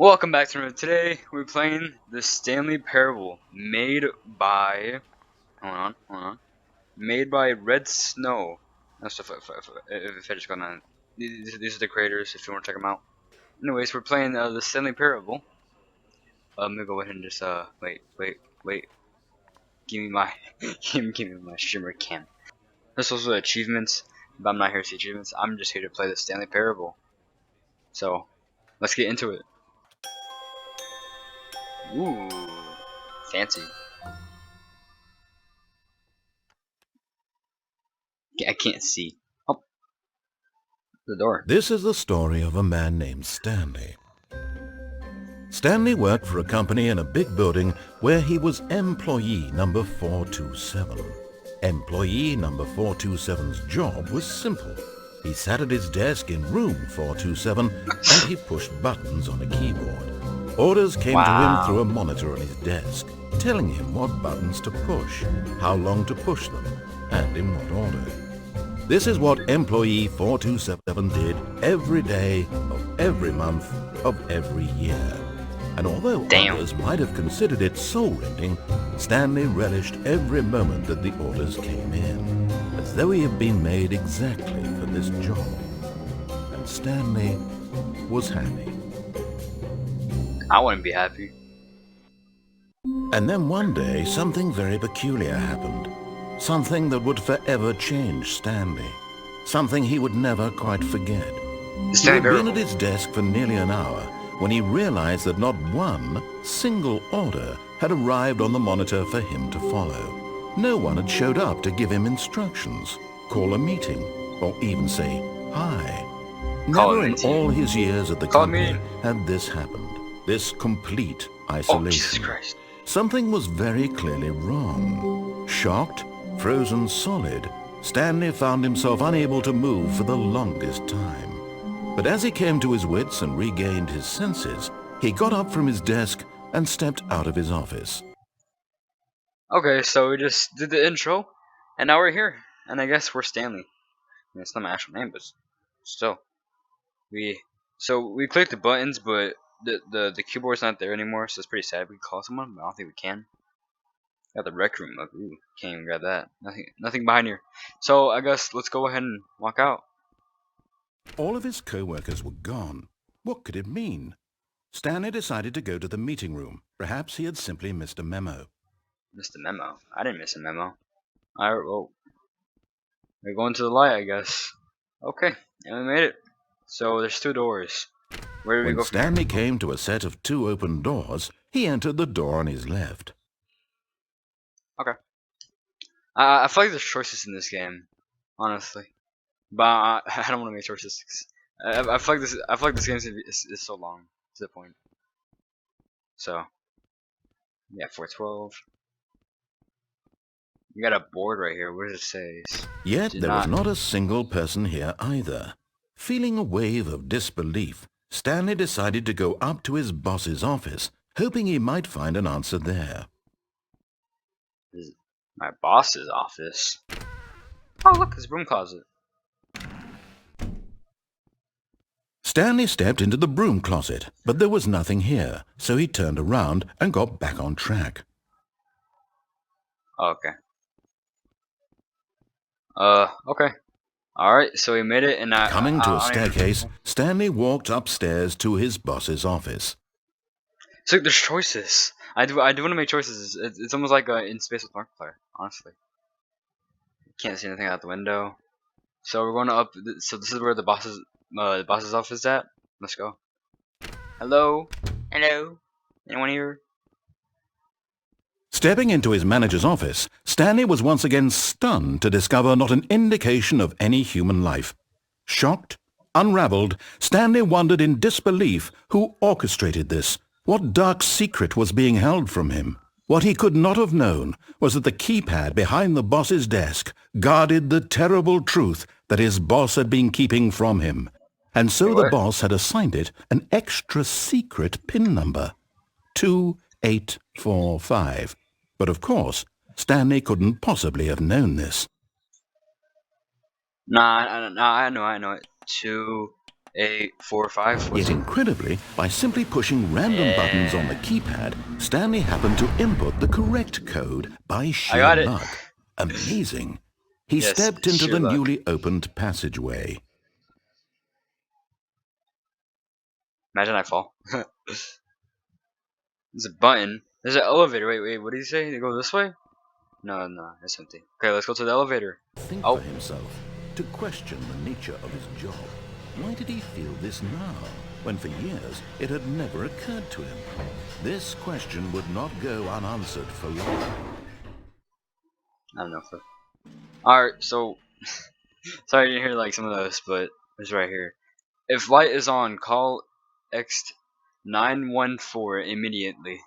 Welcome back to another. Today we're playing the Stanley Parable, made by made by Red Snow. That's if I just got on. These are the creators. If you want to check them out. Anyways, we're playing the Stanley Parable. Let me go ahead and just wait. Give me my give me my streamer cam. There's also achievements, but I'm not here to see achievements. I'm just here to play the Stanley Parable. So let's get into it. Ooh, fancy. I can't see. Oh, the door. This is the story of a man named Stanley. Stanley worked for a company in a big building where he was employee number 427. Employee number 427's job was simple. He sat at his desk in room 427 and he pushed buttons on a keyboard. Orders came to him through a monitor on his desk, telling him what buttons to push, how long to push them, and in what order. This is what employee 427 did every day of every month of every year. And although others might have considered it soul-rending, Stanley relished every moment that the orders came in, as though he had been made exactly for this job. And Stanley was happy. I wouldn't be happy. And then one day, something very peculiar happened. Something that would forever change Stanley. Something he would never quite forget. He had been at his desk for nearly an hour when he realized that not one single order had arrived on the monitor for him to follow. No one had showed up to give him instructions, call a meeting, or even say hi. Never in all his years at the company had this happened. This complete isolation. Oh, Jesus Christ. Something was very clearly wrong. Shocked, frozen solid, Stanley found himself unable to move for the longest time. But as he came to his wits and regained his senses, he got up from his desk and stepped out of his office. Okay, so we just did the intro, and now we're here. And I guess we're Stanley. I mean, it's not my actual name, but still. We clicked the buttons, but the keyboard's not there anymore, so it's pretty sad. We can call someone, but I don't think we can. Got the RecRoom up. Ooh, can't even grab that. Nothing behind here. So I guess let's go ahead and walk out. All of his co-workers were gone. What could it mean? Stanley decided to go to the meeting room. Perhaps he had simply missed a memo. Missed a memo? I didn't miss a memo. Alright, well, we're going to the light, I guess. Okay, and we made it. So there's two doors. Where do we go? When Stanley came to a set of two open doors, he entered the door on his left. Okay. I feel like there's choices in this game, honestly, but I don't want to make choices. I feel like this game is so long to the point. So yeah, 412. You got a board right here. What does it say? Yet there was not a single person here either. Feeling a wave of disbelief, Stanley decided to go up to his boss's office, hoping he might find an answer there. My boss's office. Oh, look, it's a broom closet. Stanley stepped into the broom closet, but there was nothing here, so he turned around and got back on track. Okay. Okay. Alright, so we made it, and Coming to a staircase, Stanley walked upstairs to his boss's office. So there's choices. I do want to make choices. It's almost like in Space with Markiplier, honestly. Can't see anything out the window. So we're going up. So this is where the boss's office is at. Let's go. Hello. Anyone here? Stepping into his manager's office, Stanley was once again stunned to discover not an indication of any human life. Shocked, unraveled, Stanley wondered in disbelief who orchestrated this. What dark secret was being held from him? What he could not have known was that the keypad behind the boss's desk guarded the terrible truth that his boss had been keeping from him. And so the boss had assigned it an extra secret PIN number, 2845. But of course, Stanley couldn't possibly have known this. Nah, I know it. 2, 845. What's Yet incredibly, by simply pushing random buttons on the keypad, Stanley happened to input the correct code by I sheer got it. luck. Amazing. He Yes, stepped into sheer the luck. newly opened passageway. Imagine I fall. There's a button. There's an elevator. Wait, what did he say? They go this way? No, it's empty. Okay, let's go to the elevator. Think Oh, for himself, to question the nature of his job. Why did he feel this now, when for years it had never occurred to him? This question would not go unanswered for long. I don't know. Alright, so sorry you didn't hear like some of those, but it's right here. If light is on, call X 914 immediately.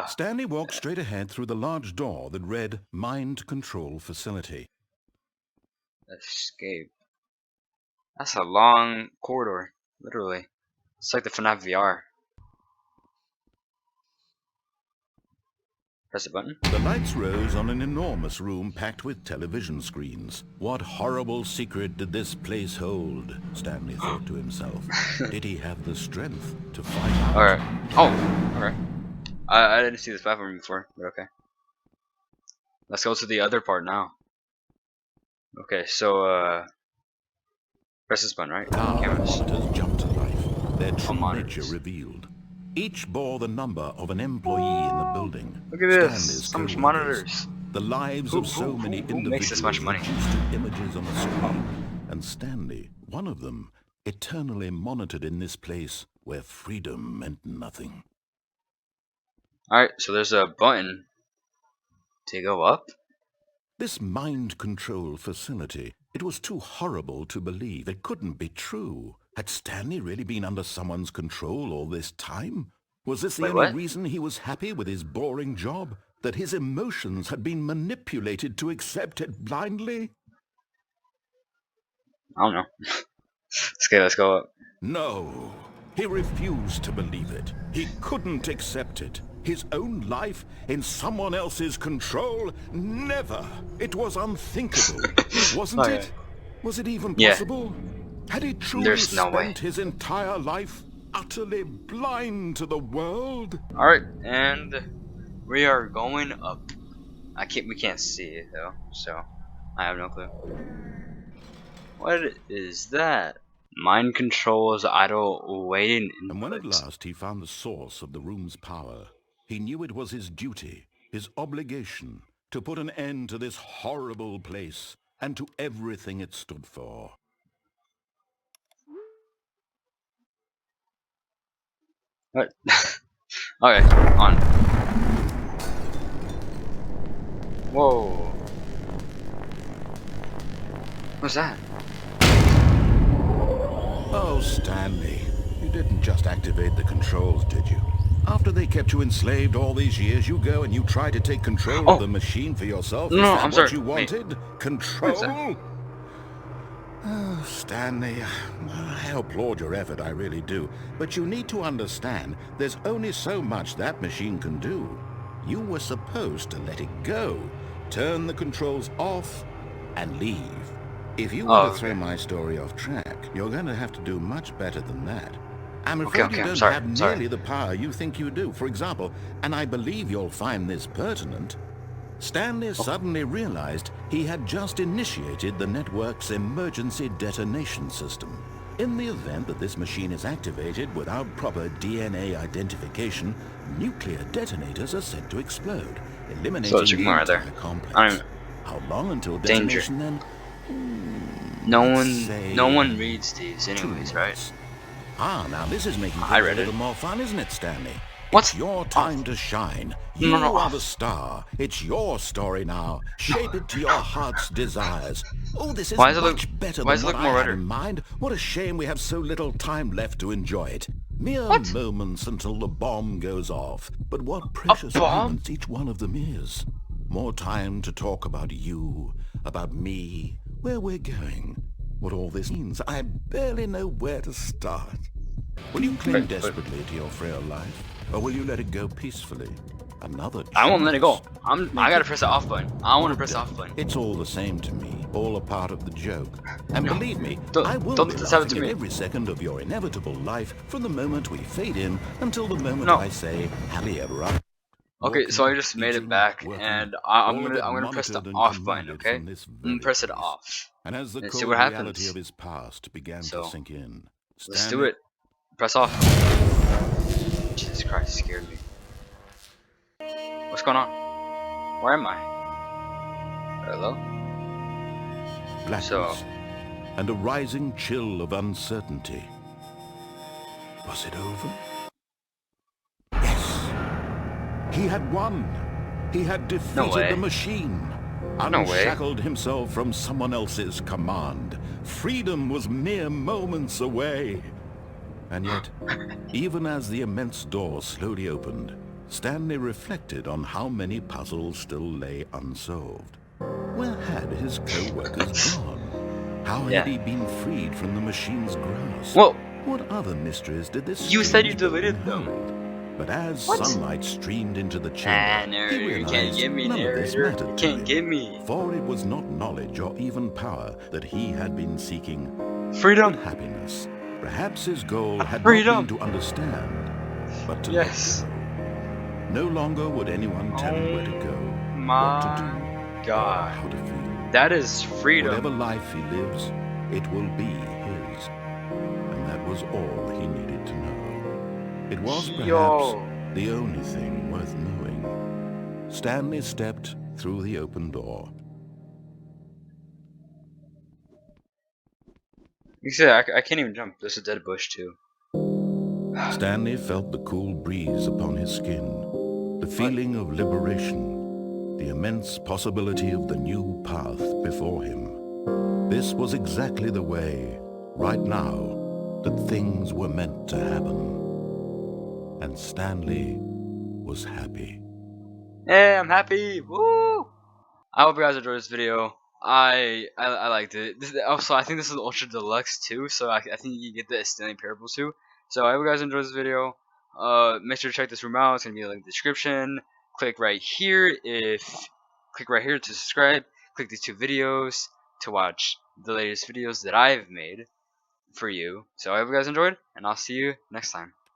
Stanley walked straight ahead through the large door that read Mind Control Facility. Escape. That's a long corridor, literally. It's like the FNAF VR. Press the button. The lights rose on an enormous room packed with television screens. What horrible secret did this place hold? Stanley thought to himself. Did he have the strength to find out? Alright. Oh, alright. I didn't see this platform before, but okay. Let's go to the other part now. Okay, so press this button, right? Cameras. Monitors jumped to life, their true monitors. nature revealed. Each bore the number of an employee in the building. Look at this, Stanley's so much co-workers. monitors. The lives of so many who individuals makes this much money? reduced to images on a screen. And Stanley, one of them, eternally monitored in this place where freedom meant nothing. Alright, so there's a button to go up. This mind control facility, it was too horrible to believe. It couldn't be true. Had Stanley really been under someone's control all this time? Was this the only reason he was happy with his boring job? That his emotions had been manipulated to accept it blindly? I don't know. Okay, let's go up. No, he refused to believe it. He couldn't accept it. His own life in someone else's control? Never! It was unthinkable, wasn't it? Was it even possible? Had he truly spent his entire life utterly blind to the world? Alright, and we are going up. We can't see it though, so I have no clue. What is that? Mind controls idle waiting input. And when at last he found the source of the room's power, he knew it was his duty, his obligation, to put an end to this horrible place and to everything it stood for. What? Okay, on. Whoa. What's that? Oh, Stanley, you didn't just activate the controls, did you? After they kept you enslaved all these years, you go and you try to take control of the machine for yourself? No, Is that I'm what sorry. you wanted? Control? Oh, Stanley, I applaud your effort, I really do. But you need to understand, there's only so much that machine can do. You were supposed to let it go, turn the controls off, and leave. If you want to throw my story off track, you're going to have to do much better than that. I'm afraid you don't have nearly the power you think you do. For example, and I believe you'll find this pertinent, Stanley suddenly realized he had just initiated the network's emergency detonation system. In the event that this machine is activated without proper DNA identification, nuclear detonators are said to explode, eliminating the entire complex. How long until detonation then? No one reads these anyways, right? Ah, now this is making things a little more fun, isn't it, Stanley? What's It's your time to shine. You are the star. It's your story now. Shape it to your heart's desires. Oh, this is much better than what I had in mind. What a shame we have so little time left to enjoy it. Mere moments until the bomb goes off. But what precious moments each one of them is. More time to talk about you, about me, where we're going, what all this means. I barely know where to start. Will you cling desperately to your frail life, or will you let it go peacefully? Another choice. I won't let it go. I gotta press the off button. I want to press the off button. It's all the same to me. all a part of the joke. And No, believe me, don't I will don't be let this happen to laughing at me. every second of your inevitable life from the moment we fade in until the moment No. I say, happy ever after. Okay, so Walking, I just made it eating, back, working, and all of it I'm gonna press the monitored and off button. commanded Okay, from this I'm gonna very press it place. off And as the and see cold what reality of happens. his past began to So sink in, let's do Stanley... it. Press off. Jesus Christ, scared me. What's going on? Where am I? Hello? So, blackness, and a rising chill of uncertainty. Was it over? Yes! He had won! He had no defeated the way. machine! No way. Unshackled himself from someone else's command. Freedom was mere moments away. And yet, even as the immense door slowly opened, Stanley reflected on how many puzzles still lay unsolved. Where had his co-workers gone? How had Yeah. he been freed from the machine's grasp? Well, What other mysteries did this you said you strange building deleted them. hold? But as What? sunlight streamed into the Ah, chamber, he narrator, you can't realized get me, none of this narrator. mattered You to can't get him. me. For it was not knowledge or even power that he had been seeking, Freedom. but happiness. Perhaps his goal had not been Freedom. to understand, but to Yes. let go. No longer would anyone tell him where to go, Oh what to do, my or God. how to feel. That is Whatever freedom. life he lives, it will be his. And that was all he needed to know. It was perhaps Yo. the only thing worth knowing. Stanley stepped through the open door. You said I can't even jump. There's a dead bush too. Stanley felt the cool breeze upon his skin, the feeling of liberation, the immense possibility of the new path before him. This was exactly the way, right now, that things were meant to happen. And Stanley was happy. Hey, I'm happy. Woo! I hope you guys enjoyed this video. I liked it. Also, I think this is ultra deluxe too, so I think you can get the Stanley Parable too. So I hope you guys enjoyed this video. Make sure to check this room out. It's gonna be in the description. Click right here to subscribe. Click these two videos to watch the latest videos that I've made for you. So I hope you guys enjoyed, and I'll see you next time.